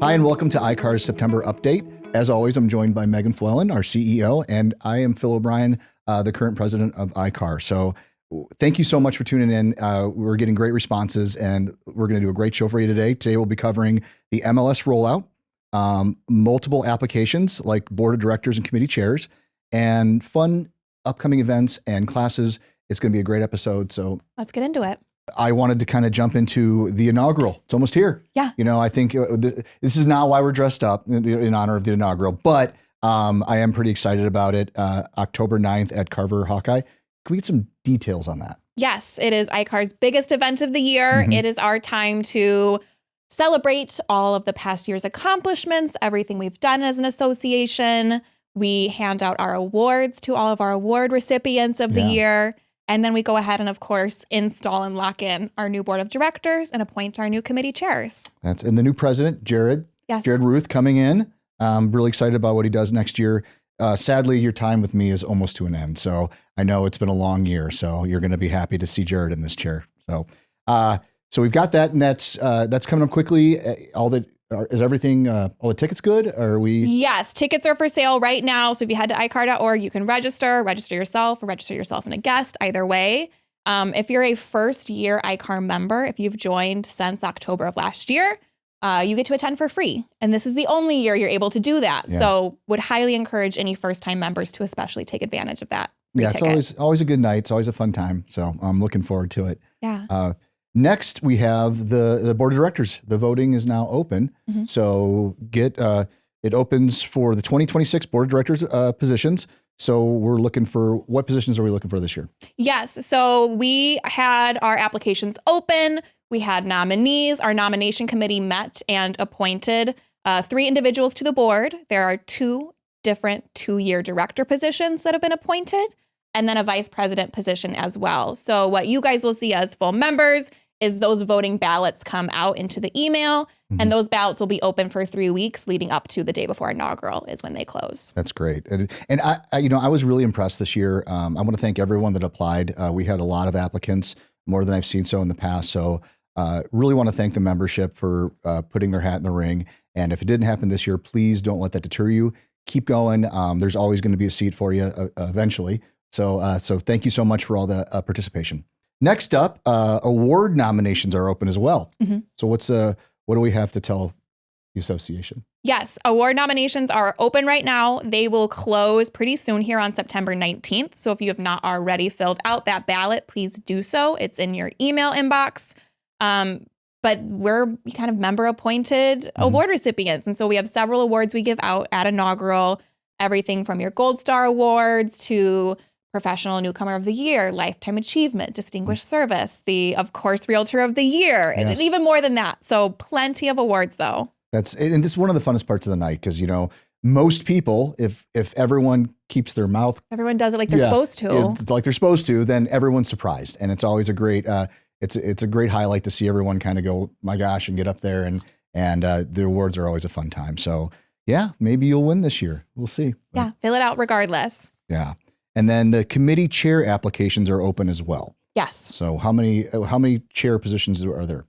Hi, and welcome to ICAAR's September update. As always, I'm joined by Megan Flewellyn, our CEO, and I am Phil O'Brien, the current president of ICAAR. So thank you so much for tuning in. We're getting great responses, and we're going to do a great show for you today. Today, we'll be covering the MLS Rollout, multiple applications like board of directors and committee chairs, and fun upcoming events and classes. It's going to be a great episode. So let's get into it. I wanted to kind of jump into the inaugural. It's almost here. Yeah. You know, I think this is not why we're dressed up in honor of the inaugural, but I am pretty excited about it. October 9th at Carver-Hawkeye. Can we get some details on that? Yes, it is ICAAR's biggest event of the year. Mm-hmm. It is our time to celebrate all of the past year's accomplishments, everything we've done as an association. We hand out our awards to all of our award recipients of the year. And then we go ahead and, of course, install and lock in our new board of directors and appoint our new committee chairs. And the new president, Jared. Yes. Jared Ruth coming in. I'm really excited about what he does next year. Sadly, your time with me is almost to an end. So I know it's been a long year. So you're going to be happy to see Jared in this chair. So we've got that, and that's coming up quickly. Is everything, all the tickets good? Are we? Yes, tickets are for sale right now. So if you head to iCAAR.org, you can register yourself, or register yourself and a guest, either way. If you're a first year ICAAR member, if you've joined since October of last year, you get to attend for free. And this is the only year you're able to do that. Yeah. So would highly encourage any first time members to especially take advantage of that. Yeah, it's always a good night. It's always a fun time. So I'm looking forward to it. Yeah. Next, we have the board of directors. The voting is now open. Mm-hmm. So it opens for the 2026 board of directors positions. So what positions are we looking for this year? Yes. So we had our applications open. We had nominees. Our nomination committee met and appointed 3 individuals to the board. There are 2 different 2-year director positions that have been appointed, and then a vice president position as well. So what you guys will see as full members is those voting ballots come out into the email, mm-hmm. and those ballots will be open for 3 weeks leading up to the day before inaugural is when they close. That's great. And I was really impressed this year. I want to thank everyone that applied. We had a lot of applicants, more than I've seen so in the past. So really want to thank the membership for putting their hat in the ring. And if it didn't happen this year, please don't let that deter you. Keep going. There's always going to be a seat for you eventually. So thank you so much for all the participation. Next up, award nominations are open as well. Mm-hmm. So what do we have to tell the association? Yes, award nominations are open right now. They will close pretty soon here on September 19th. So if you have not already filled out that ballot, please do so. It's in your email inbox. But we're kind of member appointed mm-hmm. award recipients. And so we have several awards we give out at inaugural, everything from your Gold Star Awards to Professional Newcomer of the Year, Lifetime Achievement, Distinguished Service, of course, Realtor of the Year, yes. and even more than that. So plenty of awards, though. And this is one of the funnest parts of the night because, most people, if everyone keeps their mouth. Everyone does it like they're supposed to. Like they're supposed to, then everyone's surprised. And it's always a great, it's a great highlight to see everyone kind of go, my gosh, and get up there. And the awards are always a fun time. So yeah, maybe you'll win this year. We'll see. Yeah, fill it out regardless. Yeah. And then the committee chair applications are open as well. Yes. So how many chair positions are there?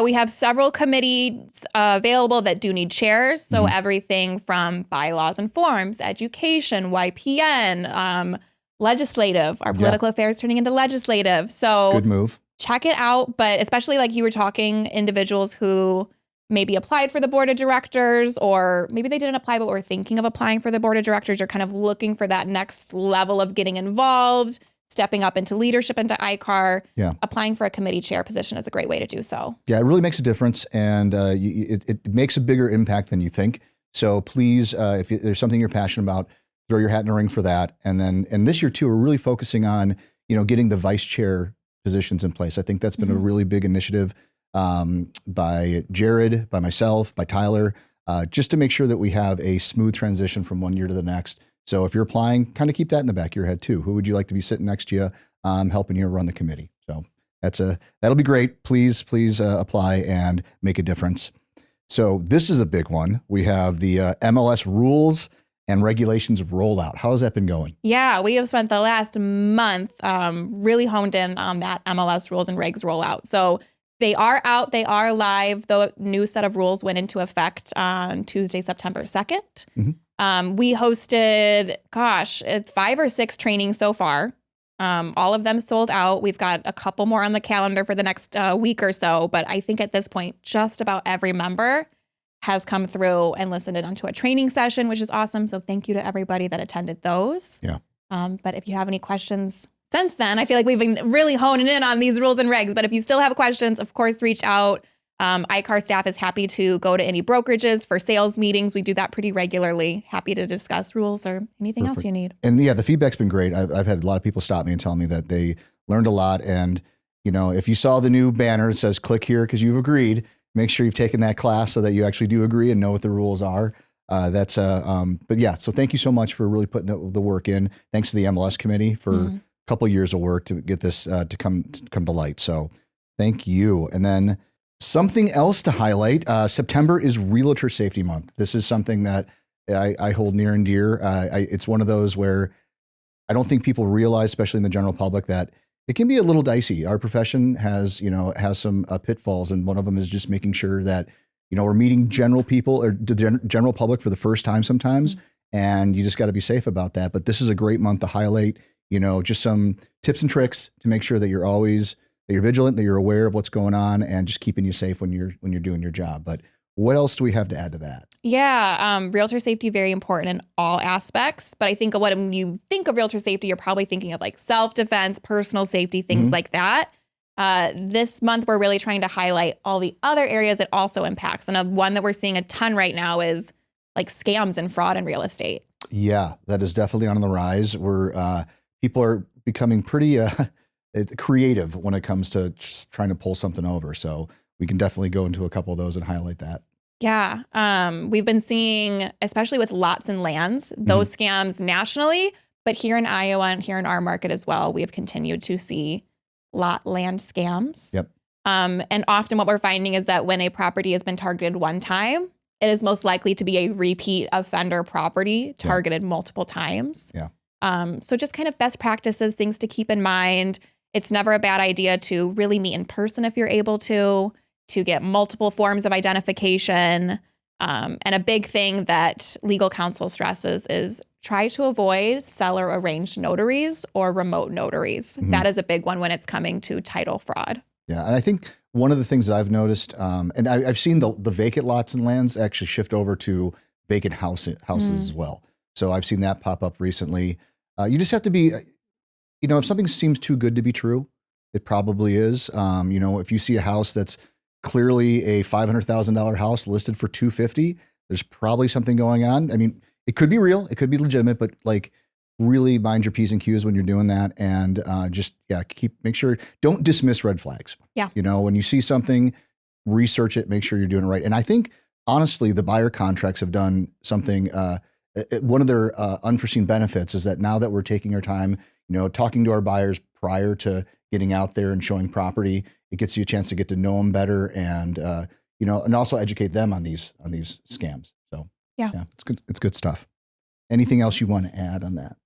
We have several committees available that do need chairs. So mm-hmm. everything from bylaws and forms, education, YPN, legislative, our political affairs turning into legislative. So good move. Check it out. But especially like you were talking, individuals who maybe applied for the board of directors, or maybe they didn't apply, but were thinking of applying for the board of directors, or kind of looking for that next level of getting involved, stepping up into leadership into ICAAR. Yeah. Applying for a committee chair position is a great way to do so. Yeah, it really makes a difference, and it makes a bigger impact than you think. So please, if there's something you're passionate about, throw your hat in the ring for that. And this year too, we're really focusing on getting the vice chair positions in place. I think that's been mm-hmm. a really big initiative. By Jared, by myself, by Tyler, just to make sure that we have a smooth transition from one year to the next. So if you're applying, kind of keep that in the back of your head too. Who would you like to be sitting next to you, helping you run the committee? So that'll be great. Please apply and make a difference. So this is a big one. We have the MLS rules and regulations rollout. How has that been going? Yeah, we have spent the last month really honed in on that MLS rules and regs rollout. So They are out. They are live. The new set of rules went into effect on Tuesday, September 2nd. We hosted, 5 or 6 trainings so far. All of them sold out. We've got a couple more on the calendar for the next week or so. But I think at this point, just about every member has come through and listened in onto a training session, which is awesome. So thank you to everybody that attended those. Yeah. But if you have any questions since then, I feel like we've been really honing in on these rules and regs. But if you still have questions, of course, reach out. ICAAR staff is happy to go to any brokerages for sales meetings. We do that pretty regularly. Happy to discuss rules or anything else you need. And yeah, the feedback's been great. I've had a lot of people stop me and tell me that they learned a lot. And, if you saw the new banner, it says click here because you've agreed. Make sure you've taken that class so that you actually do agree and know what the rules are. But yeah, so thank you so much for really putting the work in. Thanks to the MLS committee for a couple of years of work to get this to come to light. So thank you. And then something else to highlight, September is Realtor Safety Month. This is something that I hold near and dear. It's one of those where I don't think people realize, especially in the general public, that it can be a little dicey. Our profession has some pitfalls, and one of them is just making sure that, we're meeting general people or the general public for the first time sometimes, and you just got to be safe about that. But this is a great month to highlight, just some tips and tricks to make sure that you're vigilant, that you're aware of what's going on, and just keeping you safe when you're doing your job. But what else do we have to add to that? Yeah, realtor safety, very important in all aspects. But I think when you think of realtor safety, you're probably thinking of like self-defense, personal safety, things like that. This month, we're really trying to highlight all the other areas it also impacts. And one that we're seeing a ton right now is like scams and fraud in real estate. Yeah, that is definitely on the rise. People are becoming pretty creative when it comes to just trying to pull something over. So we can definitely go into a couple of those and highlight that. Yeah. We've been seeing, especially with lots and lands, those scams nationally, but here in Iowa and here in our market as well, we have continued to see land scams. Yep. And often what we're finding is that when a property has been targeted one time, it is most likely to be a repeat offender property targeted multiple times. Yeah. So just kind of best practices, things to keep in mind. It's never a bad idea to really meet in person if you're able to get multiple forms of identification. And a big thing that legal counsel stresses is try to avoid seller arranged notaries or remote notaries. That is a big one when it's coming to title fraud. Yeah. And I think one of the things that I've noticed, and I've seen the vacant lots and lands actually shift over to vacant houses as well. So I've seen that pop up recently. You just have to be, if something seems too good to be true, it probably is. If you see a house that's clearly a $500,000 house listed for $250,000, there's probably something going on. I mean, it could be real, it could be legitimate, but like really mind your P's and Q's when you're doing that, and make sure, don't dismiss red flags. Yeah. When you see something, research it, make sure you're doing it right. And I think honestly, the buyer contracts have done something. One of their unforeseen benefits is that now that we're taking our time, talking to our buyers prior to getting out there and showing property, it gets you a chance to get to know them better and and also educate them on these scams. So yeah, it's good. It's good stuff. Anything else you want to add on that?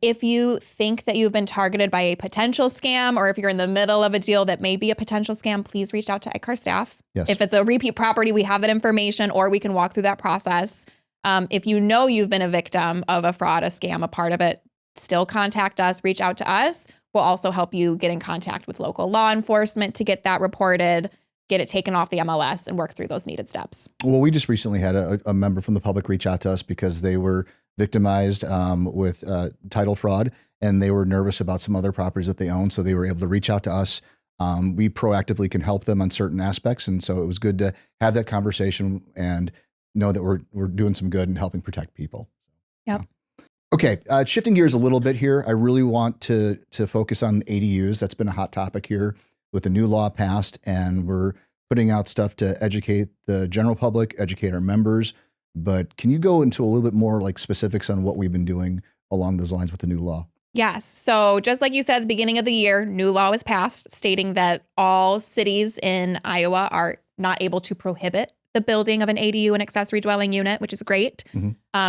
If you think that you've been targeted by a potential scam, or if you're in the middle of a deal that may be a potential scam, please reach out to ICAAR staff. Yes. If it's a repeat property, we have that information, or we can walk through that process. If you've been a victim of a fraud, a scam, a part of it, still contact us, reach out to us. We'll also help you get in contact with local law enforcement to get that reported, get it taken off the MLS, and work through those needed steps. Well, we just recently had a member from the public reach out to us because they were victimized with title fraud, and they were nervous about some other properties that they own. So they were able to reach out to us. We proactively can help them on certain aspects. And so it was good to have that conversation and know that we're doing some good and helping protect people. Yep. Okay. Shifting gears a little bit here. I really want to focus on ADUs. That's been a hot topic here with the new law passed, and we're putting out stuff to educate the general public, educate our members. But can you go into a little bit more like specifics on what we've been doing along those lines with the new law? Yes. So just like you said at the beginning of the year, new law was passed stating that all cities in Iowa are not able to prohibit the building of an ADU, an accessory dwelling unit, which is great.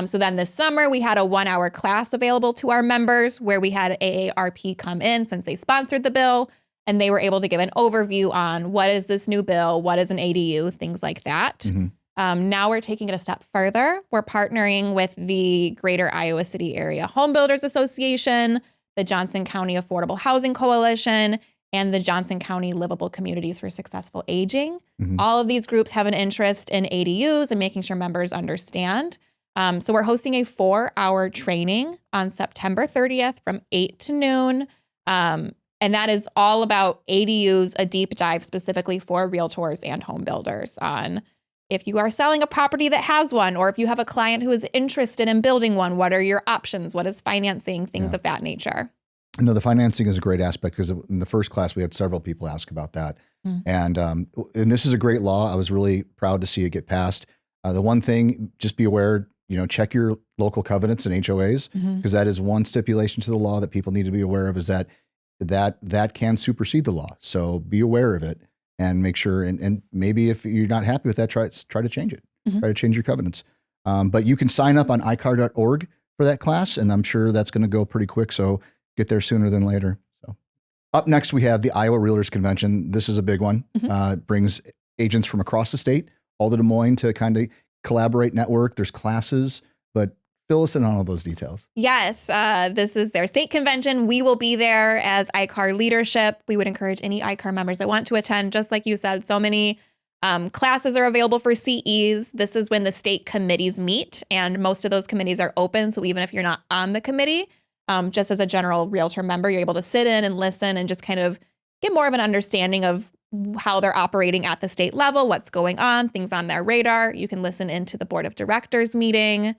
So then this summer, we had a 1-hour class available to our members where we had AARP come in since they sponsored the bill. and they were able to give an overview on what is this new bill, what is an ADU, things like that. Now we're taking it a step further. We're partnering with the Greater Iowa City Area Home Builders Association, the Johnson County Affordable Housing Coalition, and the Johnson County Livable Communities for Successful Aging. All of these groups have an interest in ADUs and making sure members understand. So we're hosting a 4-hour training on September 30th from 8 to noon. And that is all about ADUs, a deep dive specifically for realtors and home builders on if you are selling a property that has one, or if you have a client who is interested in building one, what are your options? What is financing? Things of that nature. No, the financing is a great aspect because in the first class, we had several people ask about that. And this is a great law. I was really proud to see it get passed. The one thing, just be aware, check your local covenants and HOAs, because that is one stipulation to the law that people need to be aware of, is that can supersede the law. So be aware of it and make sure, and maybe if you're not happy with that, try to change it. Try to change your covenants. But you can sign up on ICAAR.org for that class, and I'm sure that's going to go pretty quick. So get there sooner than later. So up next, we have the Iowa Realtors Convention. This is a big one. It brings agents from across the state, all to Des Moines, to kind of collaborate, network. There's classes, but fill us in on all those details. Yes, this is their state convention. We will be there as ICAAR leadership. We would encourage any ICAAR members that want to attend. Just like you said, so many classes are available for CEs. This is when the state committees meet, and most of those committees are open. So even if you're not on the committee, just as a general realtor member, you're able to sit in and listen and just kind of get more of an understanding of how they're operating at the state level, what's going on, things on their radar. You can listen into the board of directors meeting.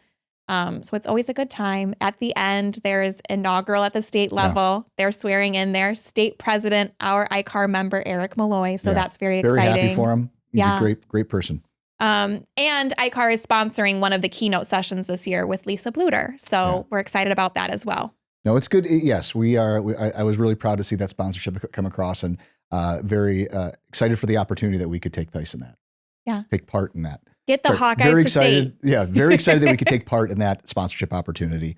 So it's always a good time. At the end, there's inaugural at the state level. They're swearing in their state president, our ICAAR member, Eric Malloy. So that's very exciting. Very happy for him. He's a great person. And ICAAR is sponsoring one of the keynote sessions this year with Lisa Bluter. So we're excited about that as well. No, it's good. Yes, we are. I was really proud to see that sponsorship come across, and very excited for the opportunity that we could take place in that. Yeah. Take part in that. Get the Hawkeyes very to excited. state. Yeah, very excited that we could take part in that sponsorship opportunity.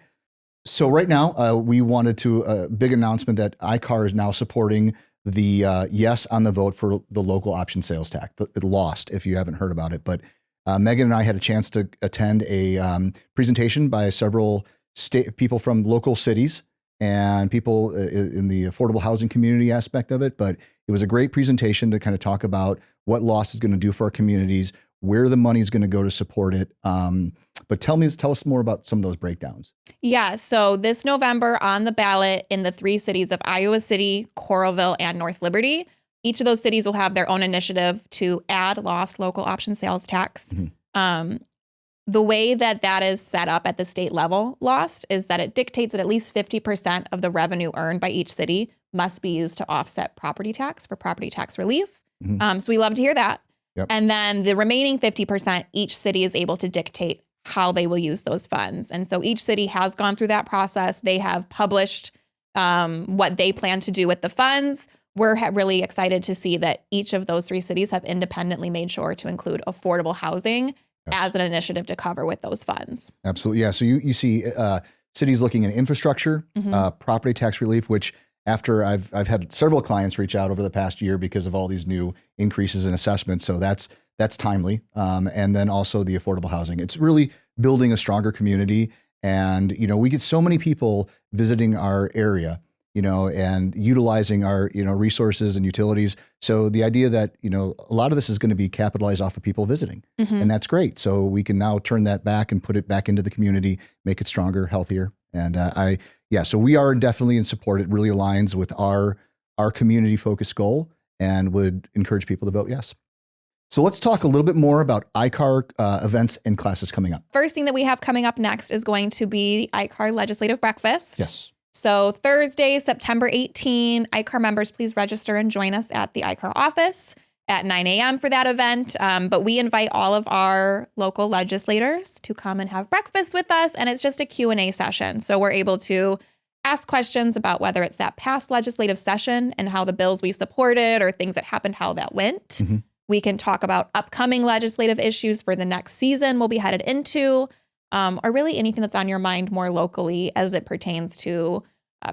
So right now, we wanted to, big announcement that ICAAR is now supporting the yes on the vote for the local option sales tax. It lost, if you haven't heard about it. But Megan and I had a chance to attend a presentation by several people from local cities and people in the affordable housing community aspect of it. But it was a great presentation to kind of talk about what loss is going to do for our communities, where the money is going to go to support it. But tell us more about some of those breakdowns. Yeah. So this November on the ballot in the 3 cities of Iowa City, Coralville, and North Liberty, each of those cities will have their own initiative to add lost local option sales tax. The way that is set up at the state level, lost, is that it dictates that at least 50% of the revenue earned by each city must be used to offset property tax for property tax relief. So we love to hear that. Yep. And then the remaining 50%, each city is able to dictate how they will use those funds. And so each city has gone through that process. They have published what they plan to do with the funds. We're really excited to see that each of those 3 cities have independently made sure to include affordable housing as an initiative to cover with those funds. Absolutely. Yeah. So you see cities looking at infrastructure, property tax relief, which after I've had several clients reach out over the past year because of all these new increases in assessments. So that's timely. And then also the affordable housing. It's really building a stronger community. And, we get so many people visiting our area, and utilizing our, resources and utilities. So the idea that, a lot of this is going to be capitalized off of people visiting, and that's great. So we can now turn that back and put it back into the community, make it stronger, healthier. And so we are definitely in support. It really aligns with our community focused goal, and would encourage people to vote yes. So let's talk a little bit more about ICAAR events and classes coming up. First thing that we have coming up next is going to be the ICAAR Legislative Breakfast. Yes. So Thursday, September 18, ICAAR members, please register and join us at the ICAAR office at 9 a.m. for that event. But we invite all of our local legislators to come and have breakfast with us. And it's just a Q&A session. So we're able to ask questions about whether it's that past legislative session and how the bills we supported or things that happened, how that went. We can talk about upcoming legislative issues for the next season we'll be headed into, or really anything that's on your mind more locally as it pertains to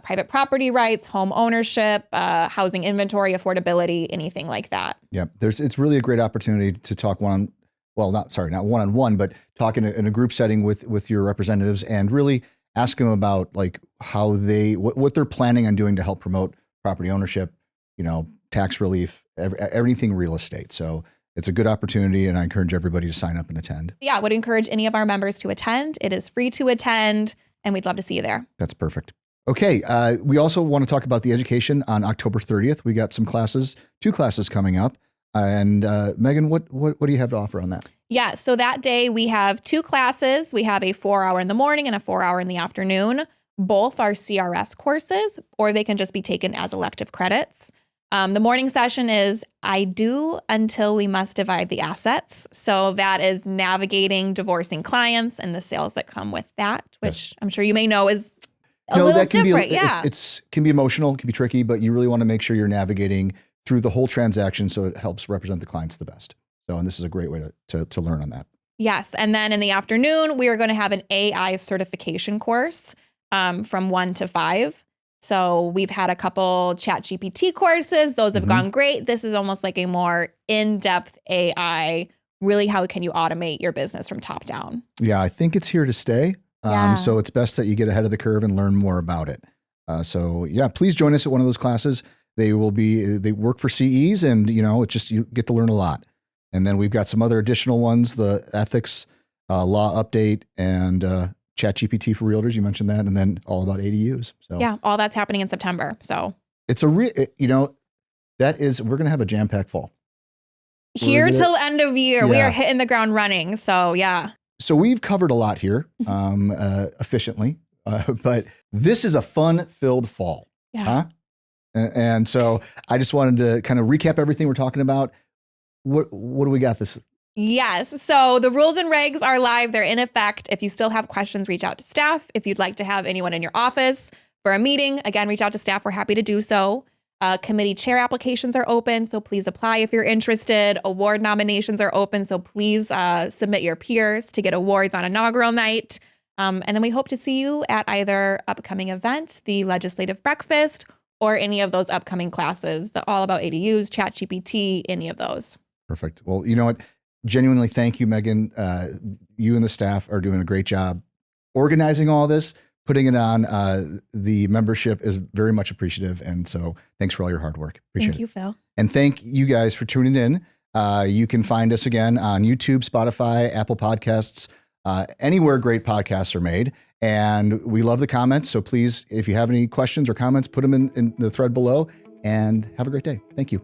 private property rights, home ownership, housing inventory, affordability, anything like that. Yeah, it's really a great opportunity to talk not one-on-one, but talk in a group setting with your representatives and really ask them about like how what they're planning on doing to help promote property ownership, tax relief, everything real estate. So it's a good opportunity, and I encourage everybody to sign up and attend. Yeah, I would encourage any of our members to attend. It is free to attend, and we'd love to see you there. That's perfect. Okay, we also want to talk about the education on October 30th. We got some classes, 2 classes coming up. And Megan, what do you have to offer on that? Yeah, so that day we have 2 classes. We have a 4-hour in the morning and a 4-hour in the afternoon. Both are CRS courses, or they can just be taken as elective credits. The morning session is I do until we must divide the assets. So that is navigating divorcing clients and the sales that come with that, which I'm sure you may know is a little different. It can be emotional, it can be tricky, but you really want to make sure you're navigating through the whole transaction so it helps represent the clients the best. So, and this is a great way to learn on that. Yes. And then in the afternoon, we are going to have an AI certification course from 1 to 5. So we've had a couple ChatGPT courses. Those have gone great. This is almost like a more in-depth AI. Really, how can you automate your business from top down? Yeah, I think it's here to stay. So it's best that you get ahead of the curve and learn more about it. So yeah, please join us at one of those classes. They work for CEs, and you get to learn a lot. And then we've got some other additional ones, the ethics, law update, and ChatGPT for realtors. You mentioned that, and then all about ADUs. So yeah, all that's happening in September. So it's we're going to have a jam-packed fall. Here till end of year, we are hitting the ground running. So yeah. So we've covered a lot here, efficiently, but this is a fun-filled fall. Yeah. Huh? And so I just wanted to kind of recap everything we're talking about. What do we got this? Yes. So the rules and regs are live. They're in effect. If you still have questions, reach out to staff. If you'd like to have anyone in your office for a meeting, again, reach out to staff. We're happy to do so. Committee chair applications are open, so please apply if you're interested. Award nominations are open, so please submit your peers to get awards on inaugural night. And then we hope to see you at either upcoming event, the legislative breakfast, or any of those upcoming classes, the All About ADUs, ChatGPT, any of those. Perfect. Well, you know what? Genuinely, thank you, Megan. You and the staff are doing a great job organizing all this, putting it on. The membership is very much appreciative. And so thanks for all your hard work. Appreciate it. Thank you, Phil. And thank you guys for tuning in. You can find us again on YouTube, Spotify, Apple Podcasts, anywhere great podcasts are made. And we love the comments. So please, if you have any questions or comments, put them in the thread below, and have a great day. Thank you.